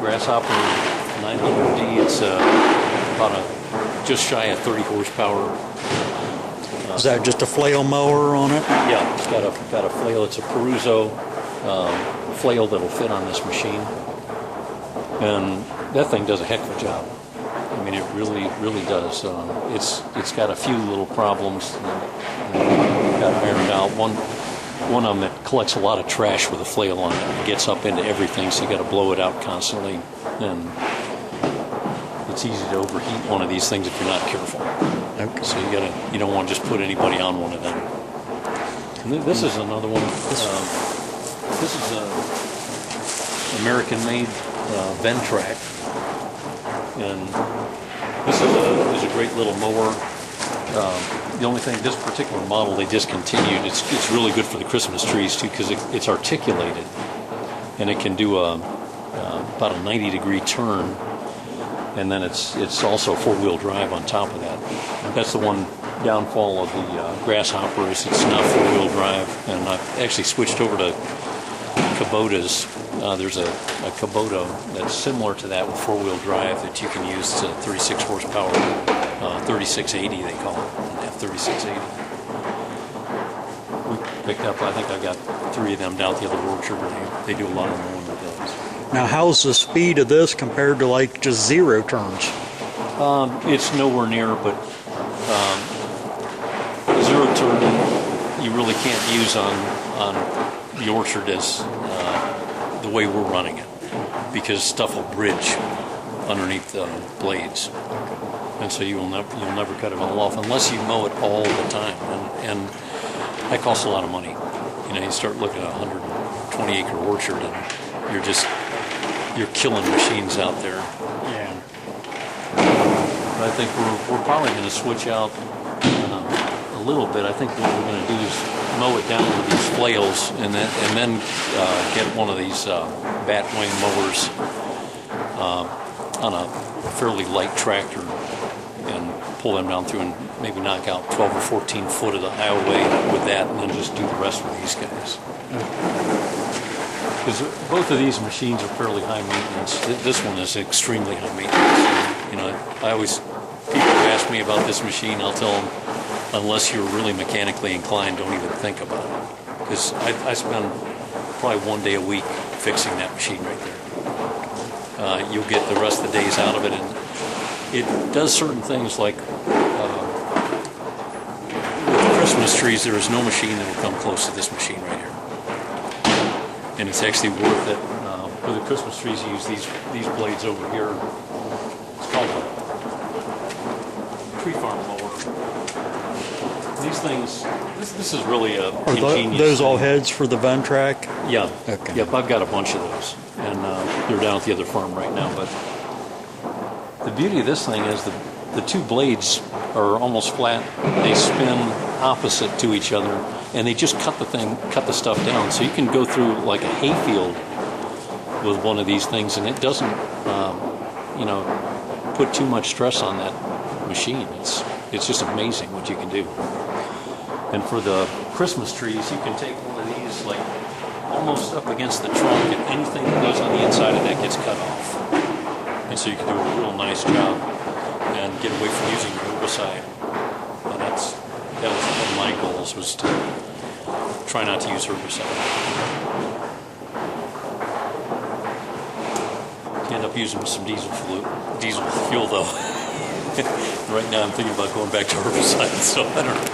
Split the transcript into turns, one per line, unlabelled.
Grasshopper 900D. It's about just shy of 30 horsepower.
Is that just a flail mower on it?
Yeah, it's got a flail. It's a Peruso flail that'll fit on this machine, and that thing does a heck of a job. I mean, it really does. It's got a few little problems that got ironed out. One of them, it collects a lot of trash with a flail on it. It gets up into everything, so you got to blow it out constantly, and it's easy to overheat one of these things if you're not careful.
Okay.
So you don't want to just put anybody on one of them. And this is another one. This is a American-made Ventrac, and this is a great little mower. The only thing, this particular model they discontinued. It's really good for the Christmas trees too, because it's articulated, and it can do about a 90-degree turn. And then it's also four-wheel drive on top of that. That's the one downfall of the Grasshopper is it's not four-wheel drive. And I've actually switched over to Kubotas. There's a Kubota that's similar to that with four-wheel drive that you can use to 36 horsepower, 3680 they call it, F3680. We picked up, I think I got 3 of them down at the other orchard. They do a lot of mowing with those.
Now, how's the speed of this compared to like just 0 turns?
It's nowhere near, but 0 turn you really can't use on the orchard as the way we're running it, because stuff will bridge underneath the blades, and so you'll never cut it all off unless you mow it all the time, and that costs a lot of money. You know, you start looking at a 120-acre orchard, and you're killing machines out there.
Yeah.
But I think we're probably going to switch out a little bit. I think what we're going to do is mow it down with these flails, and then get one of these bat wing mowers on a fairly light tractor and pull them down through and maybe knock out 12 or 14 foot of the aisleway with that, and then just do the rest with these guys. Because both of these machines are fairly high maintenance. This one is extremely high maintenance. You know, people ask me about this machine, I'll tell them, unless you're really mechanically inclined, don't even think about it. Because I spend probably 1 day a week fixing that machine right there. You'll get the rest of the days out of it, and it does certain things like with Christmas trees, there is no machine that will come close to this machine right here. And it's actually worth it. For the Christmas trees, you use these blades over here. It's called a tree farm mower. These things, this is really a ingenious
those
thing.
all heads for the Ventrac?
Yeah.
Okay.
Yep, I've got a bunch of those, and they're down at the other farm right now. But the beauty of this thing is the 2 blades are almost flat. They spin opposite to each other, and they just cut the stuff down. So you can go through like a hayfield with one of these things, and it doesn't, put too much stress on that machine. It's just amazing what you can do. And for the Christmas trees, you can take one of these like almost up against the trunk, and anything that goes on the inside of that gets cut off. And so you can do a real nice job and get away from using herbicide. And that was one of my goals, was to try not to use herbicide. You end up using some diesel fuel though. Right now I'm thinking about going back to herbicide, so I don't know.